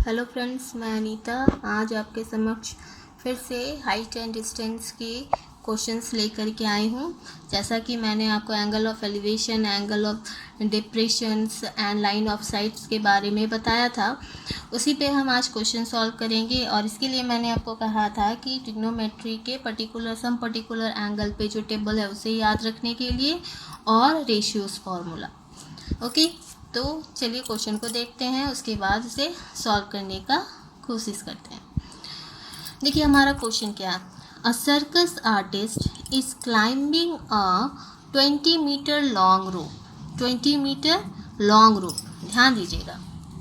Hello friends, मैं अनीता आज आपके समक्ष फिर से हाइट एंड डिस्टेंस के क्वेश्चंस लेकर के आई हूँ। जैसा कि मैंने आपको angle of elevation, angle of depressions and line of sites के बारे में बताया था, उसी पे हम आज क्वेश्चन सॉल्व करेंगे। और इसके लिए मैंने आपको कहा था कि ट्रिग्नोमेट्री के पर्टिकुलर एंगल पे जो टेबल है उसे याद रखने के लिए और रेशियोज फार्मूला। ओके, तो चलिए क्वेश्चन को देखते हैं, उसके बाद उसे सॉल्व करने का कोशिश करते हैं। देखिए हमारा क्वेश्चन क्या है। A circus artist is climbing a 20 metre long rope. 20 metre long rope, ध्यान दीजिएगा,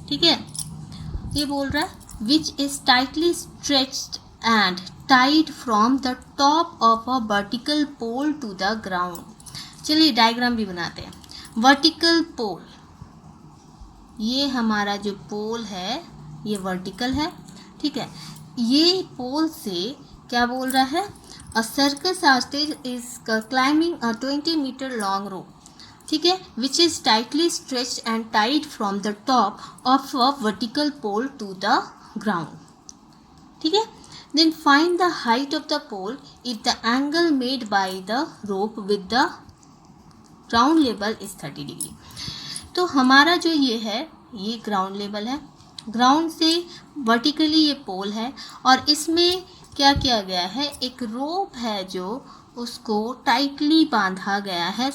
ठीक है। ये बोल रहा है which is tightly stretched and tied from the top of a vertical pole to the ground. चलिए डायग्राम भी बनाते हैं। वर्टिकल पोल, ये हमारा जो पोल है ये वर्टिकल है, ठीक है। ये पोल से क्या बोल रहा है, a circus artist is climbing a 20 metre long rope, ठीक है, which is tightly stretched and tied from the top of a vertical pole to the ground, ठीक है। Then find the height of the pole if the angle made by the rope with the ground level is 30 degree. तो हमारा जो ये है ये ground level है, ground से वर्टिकली ये पोल है और इसमें क्या किया गया है, एक रोप है जो उसको टाइटली बांधा गया है,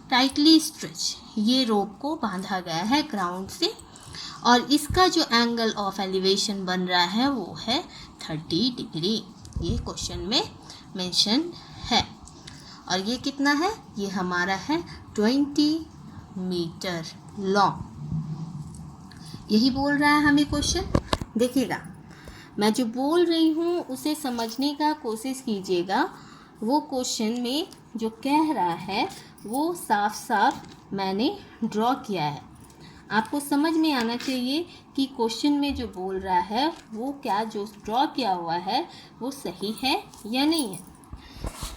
टाइटली स्ट्रेच, ये रोप को बांधा गया है ग्राउंड से। और इसका जो एंगल ऑफ एलिवेशन बन रहा है वो है 30 डिग्री, ये क्वेश्चन में मेंशन है। और ये कितना है, ये हमारा है 20 मीटर लॉन्ग, यही बोल रहा है हमें क्वेश्चन। देखिएगा, मैं जो बोल रही हूँ उसे समझने का कोशिश कीजिएगा। वो क्वेश्चन में जो कह रहा है वो साफ साफ मैंने ड्रॉ किया है। आपको समझ में आना चाहिए कि क्वेश्चन में जो बोल रहा है वो क्या जो ड्रॉ किया हुआ है वो सही है या नहीं है।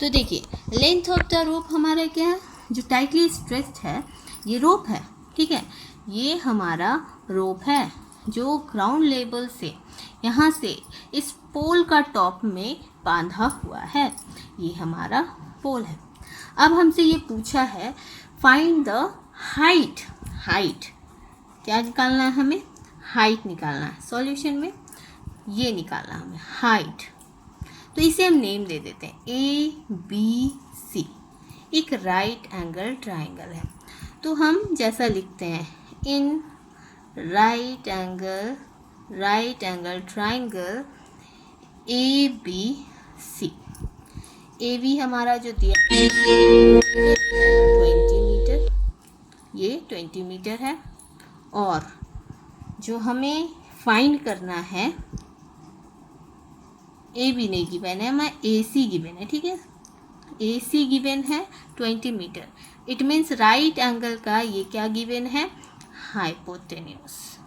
तो देखिए, लेंथ ऑफ द रोप हमारा क्या है, जो टाइटली स्ट्रेच्ड है ये रोप है, ठीक है। ये हमारा रोप है जो ग्राउंड लेवल से यहाँ से इस पोल का टॉप में बांधा हुआ है, ये हमारा पोल है। अब हमसे ये पूछा है फाइंड द हाइट। हाइट क्या निकालना है, हमें हाइट निकालना है। सॉल्यूशन में ये निकालना है हमें हाइट। तो इसे हम नेम दे देते हैं ABC, एक राइट एंगल ट्राइंगल है। तो हम जैसा लिखते हैं, in right angle triangle ABC। AB हमारा जो दिया 20 मीटर, ये 20 मीटर है। और जो हमें फाइंड करना है, AB नहीं गिवन है, हमें AC गिवन है, ठीक है। AC गिवन है 20 metre. It means right angle का ये क्या गिवन है, हाइपोटेन्यूस।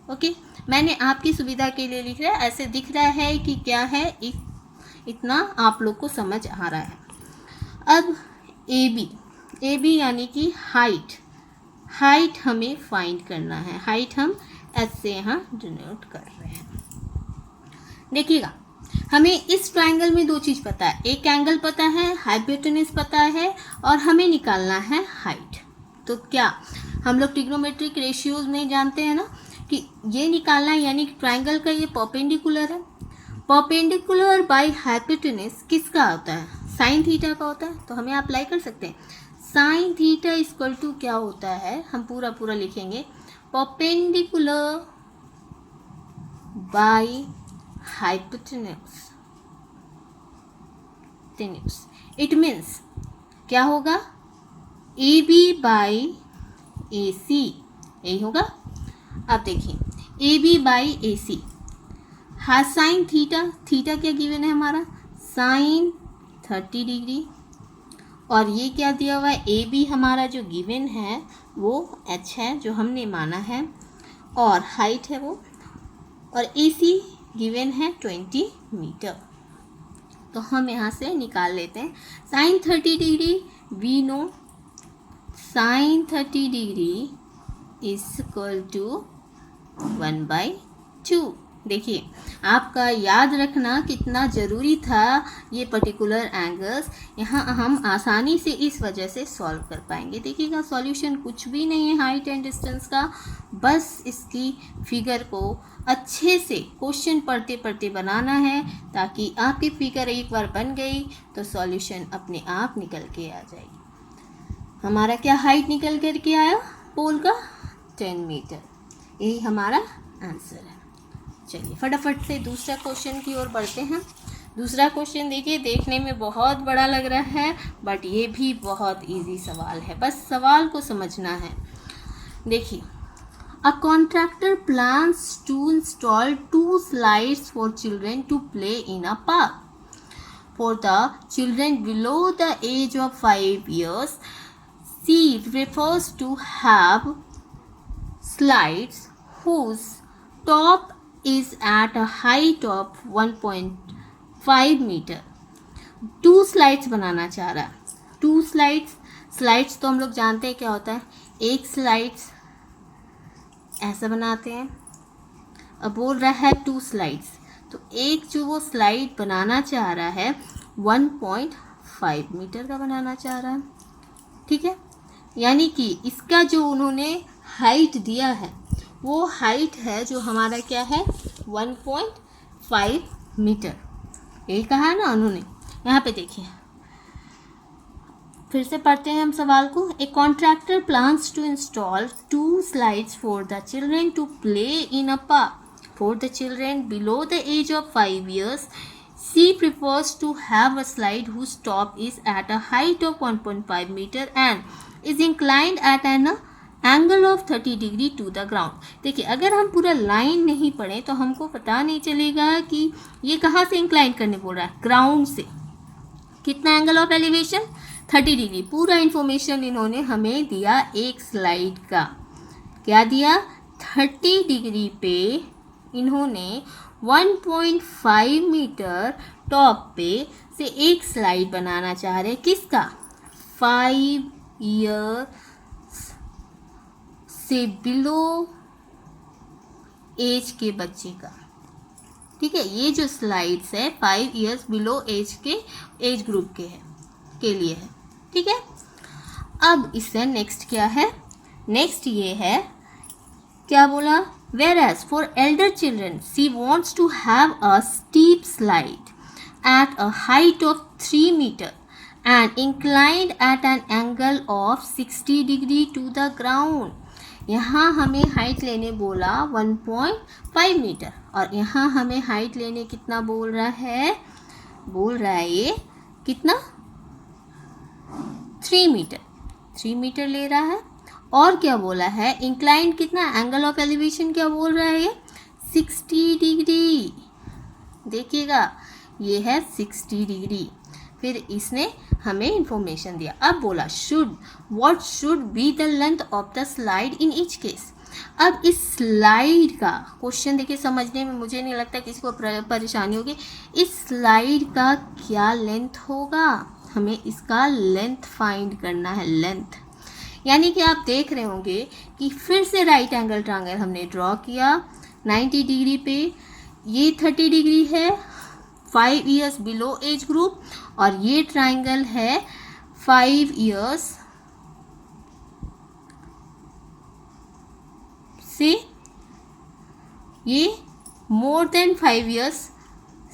ओके, मैंने आपकी सुविधा के लिए लिख रहा है, ऐसे दिख रहा है कि क्या है, इतना आप लोग को समझ आ रहा है। अब AB यानी कि हाइट हमें फाइंड करना है। हाइट हम ऐसे यहाँ डिनोट कर रहे हैं। देखिएगा, हमें इस ट्रायंगल में दो चीज़ पता है, एक एंगल पता है, हाइपोटेन्यूस पता है, और हमें निकालना है हाइट। तो क्या हम लोग ट्रिग्नोमेट्रिक रेशियोज में जानते हैं ना कि ये निकालना है, यानी कि ट्रायंगल का ये परपेंडिकुलर है। परपेंडिकुलर बाय हाइपोटेन्यूस किसका होता है, साइन थीटा का होता है। तो हमें अप्लाई कर सकते हैं, साइन थीटा इक्वल टू क्या होता है, हम पूरा लिखेंगे, perpendicular by hypotenuse. It means क्या होगा, AB बाई AC, यही होगा। अब देखिए, AB बाई AC हा साइन थीटा क्या गिवन है हमारा, साइन 30 डिग्री। और ये क्या दिया हुआ है, AB हमारा जो गिवन है वो H है, जो हमने माना है, और हाइट है वो, और AC गिवन है 20 मीटर। तो हम यहाँ से निकाल लेते हैं sine 30 degree, we know sine 30 degree is equal to 1/2। देखिए आपका याद रखना कितना ज़रूरी था ये पर्टिकुलर एंगल्स, यहाँ हम आसानी से इस वजह से सॉल्व कर पाएंगे। देखिएगा सॉल्यूशन कुछ भी नहीं है हाइट एंड डिस्टेंस का, बस इसकी फिगर को अच्छे से क्वेश्चन पढ़ते पढ़ते बनाना है, ताकि आपकी फिगर एक बार बन गई तो सॉल्यूशन अपने आप निकल के आ जाएगी। हमारा क्या हाइट निकल कर के आया पोल का? 10 मीटर। यही हमारा आंसर है। चलिए फटाफट से दूसरा क्वेश्चन की ओर बढ़ते हैं। दूसरा क्वेश्चन देखिए, देखने में बहुत बड़ा लग रहा है बट ये भी बहुत इजी सवाल है, बस सवाल को समझना है। देखिए, a contractor plans to install 2 slides for children to play in a park. For the children below the age of 5 years, she prefers to have slides whose top is at a height of 1.5 metre. 2 slides बनाना चाह रहा है। 2 slides तो हम लोग जानते हैं क्या होता है। एक स्लाइड्स ऐसा बनाते हैं, अब बोल रहा है 2 स्लाइड्स, तो एक जो वो स्लाइड बनाना चाह रहा है 1.5 मीटर का बनाना चाह रहा है। ठीक है, यानी कि इसका जो उन्होंने हाइट दिया है वो हाइट है जो हमारा क्या है 1.5 मीटर, यही कहा है ना उन्होंने। यहाँ पे देखिए, फिर से पढ़ते हैं हम सवाल को। A contractor plans to install 2 slides for the children to play in a park. For the children below the age of 5 years, she prefers to have a slide whose top is at a height of 1.5 meter and is inclined at an angle of 30 degree to the ground. देखिए, अगर हम पूरा line नहीं पढ़ें तो हमको पता नहीं चलेगा कि ये कहाँ से इंक्लाइन करने बोल रहा है, ग्राउंड से। कितना एंगल ऑफ एलिवेशन? 30 डिग्री। पूरा इन्फॉर्मेशन इन्होंने हमें दिया एक स्लाइड का। क्या दिया? 30 डिग्री पे इन्होंने 1.5 मीटर टॉप पे से एक स्लाइड बनाना चाह रहे। किसका? 5 ईयर से बिलो एज के बच्चे का। ठीक है, ये जो स्लाइड्स है 5 इयर्स बिलो एज के एज ग्रुप के लिए है। ठीक है, अब इससे नेक्स्ट क्या है? नेक्स्ट ये है, क्या बोला? Whereas for elder children, she wants to have a steep slide at a height of 3 meter and inclined at an angle of 60 degree to the ground. यहाँ हमें हाइट लेने बोला 1.5 मीटर और यहाँ हमें हाइट लेने कितना बोल रहा है? बोल रहा है ये कितना? 3 मीटर। 3 मीटर ले रहा है। और क्या बोला है? इंक्लाइंड कितना? एंगल ऑफ एलिवेशन क्या बोल रहा है ये? 60 डिग्री। देखिएगा, ये है 60 डिग्री। फिर इसने हमें इंफॉर्मेशन दिया। अब बोला what should be the length of the slide in each case. अब इस स्लाइड का क्वेश्चन देखिए, समझने में मुझे नहीं लगता किसी को परेशानी होगी। इस स्लाइड का क्या लेंथ होगा? हमें इसका लेंथ फाइंड करना है, लेंथ। यानी कि आप देख रहे होंगे कि फिर से राइट एंगल ट्रायंगल हमने ड्रॉ किया 90 डिग्री पे। ये 30 डिग्री है 5 इयर्स बिलो एज ग्रुप, और ये ट्रायंगल है 5 इयर्स से, ये मोर देन 5 इयर्स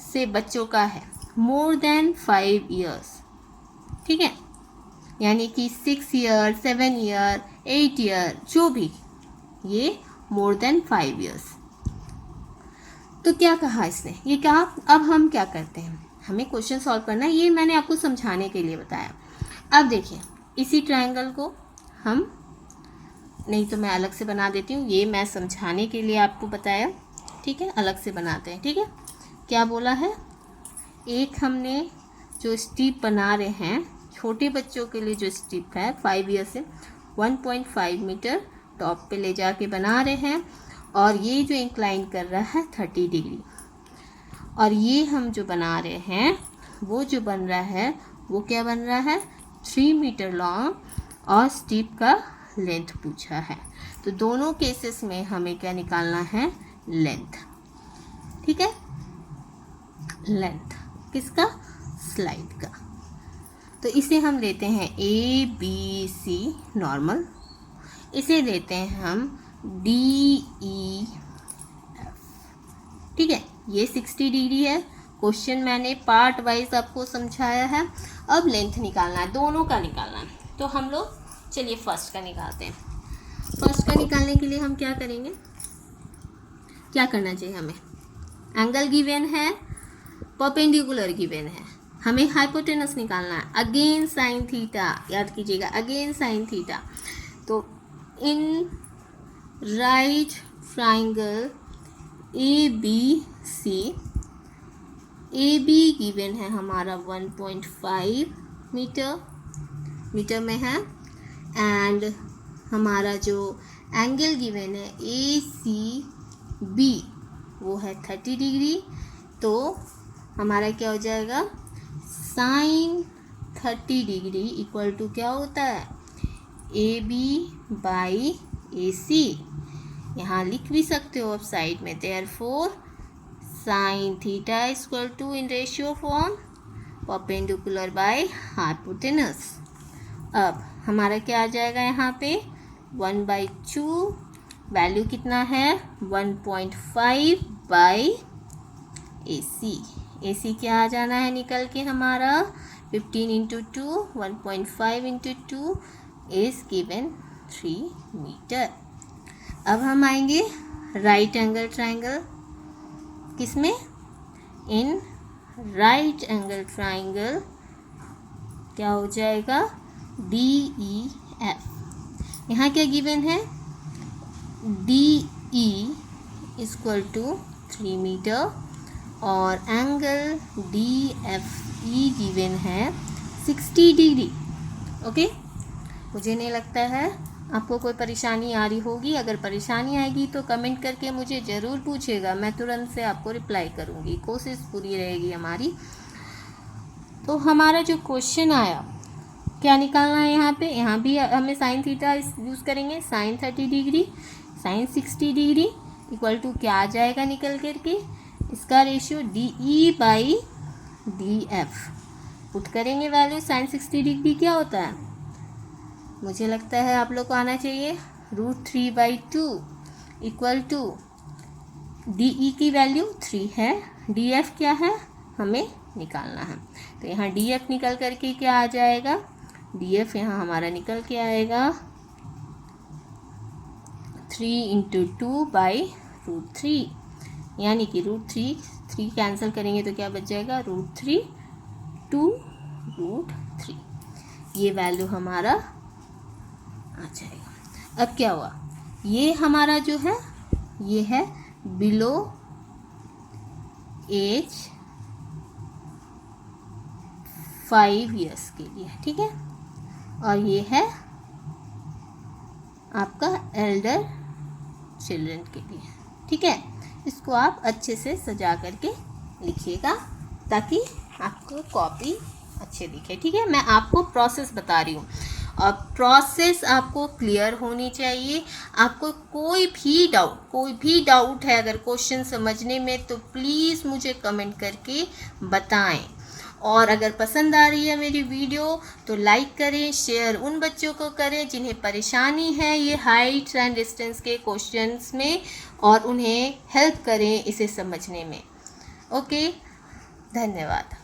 से बच्चों का है, मोर देन 5 इयर्स। ठीक है, यानी कि 6 ईयर, 7 ईयर, 8 ईयर, जो भी, ये मोर देन 5 इयर्स। तो क्या कहा इसने? ये कहा। अब हम क्या करते हैं, हमें क्वेश्चन सॉल्व करना है, ये मैंने आपको समझाने के लिए बताया। अब देखिए, इसी ट्रायंगल को हम, नहीं तो मैं अलग से बना देती हूँ, ये मैं समझाने के लिए आपको बताया। ठीक है, अलग से बनाते हैं। ठीक है, क्या बोला है? एक हमने जो स्टीप बना रहे हैं छोटे बच्चों के लिए, जो स्टीप है 5 ईयर से 1.5 मीटर टॉप पे ले जाके बना रहे हैं, और ये जो इंक्लाइन कर रहा है 30 डिग्री, और ये हम जो बना रहे हैं वो जो बन रहा है वो क्या बन रहा है? 3 मीटर लॉन्ग, और स्टीप का लेंथ पूछा है। तो दोनों केसेस में हमें क्या निकालना है, लेंथ। ठीक है, लेंथ किसका, स्लाइड का। तो इसे हम लेते हैं ABC नॉर्मल, इसे लेते हैं हम DEF। ठीक है, ये 60 डिग्री है। क्वेश्चन मैंने पार्ट वाइज आपको समझाया है। अब लेंथ निकालना है, दोनों का निकालना है। तो हम लोग चलिए फर्स्ट का निकालते हैं। फर्स्ट का निकालने के लिए हम क्या करेंगे, क्या करना चाहिए हमें, एंगल गिवन है, परपेंडिकुलर गिवन है, हमें हाइपोटेनस निकालना है, अगेन साइन थीटा, याद कीजिएगा अगेन साइन थीटा। तो in right triangle ABC, AB given है हमारा 1.5 मीटर में है, एंड हमारा जो एंगल गिवन है ACB वो है 30 डिग्री। तो हमारा क्या हो जाएगा, साइन 30 डिग्री इक्वल टू क्या होता है, AB बाई AC। यहाँ लिख भी सकते हो आप साइड में, therefore sine theta equal to in ratio form perpendicular by hypotenuse. अब हमारा क्या आ जाएगा यहाँ पे 1/2, वैल्यू कितना है 1.5 बाई AC। AC क्या आ जाना है निकल के हमारा 15 into 2, 1.5 into 2 is given 3 metre. अब हम आएंगे राइट एंगल ट्राइंगल, किसमें, इन राइट एंगल ट्राइंगल क्या हो जाएगा DEF। यहाँ क्या गिवन है, DE इक्वल टू 3 मीटर और एंगल DFE गिवन है 60 डिग्री। ओके, मुझे नहीं लगता है आपको कोई परेशानी आ रही होगी। अगर परेशानी आएगी तो कमेंट करके मुझे ज़रूर पूछेगा, मैं तुरंत से आपको रिप्लाई करूँगी, कोशिश पूरी रहेगी हमारी। तो हमारा जो क्वेश्चन आया क्या निकालना है यहाँ भी हमें साइन थीटा यूज़ करेंगे, sine 30 degree sine 60 degree equal to क्या आ जाएगा निकल करके, इसका ratio DE by DF। Put करेंगे वैल्यू, साइन 60 डिग्री क्या होता है, मुझे लगता है आप लोग को आना चाहिए √3/2 इक्वल टू DE की वैल्यू 3 है, DF क्या है हमें निकालना है। तो यहाँ DF निकल करके क्या आ जाएगा, DF यहाँ हमारा निकल के आएगा 3 इंटू 2 बाई √3, यानी कि √3 कैंसिल करेंगे तो क्या बच जाएगा √3 2 √3, ये वैल्यू हमारा आ जाएगा। अब क्या हुआ, ये हमारा जो है ये है बिलो एज 5 इयर्स के लिए, ठीक है, और ये है आपका एल्डर चिल्ड्रन के लिए, ठीक है। इसको आप अच्छे से सजा करके लिखिएगा ताकि आपको कॉपी अच्छे दिखे, ठीक है। मैं आपको प्रोसेस बता रही हूँ और प्रोसेस आपको क्लियर होनी चाहिए। आपको कोई भी डाउट है अगर क्वेश्चन समझने में तो प्लीज़ मुझे कमेंट करके बताएं। और अगर पसंद आ रही है मेरी वीडियो तो लाइक करें, शेयर उन बच्चों को करें जिन्हें परेशानी है ये हाइट एंड डिस्टेंस के क्वेश्चंस में, और उन्हें हेल्प करें इसे समझने में। ओके, धन्यवाद।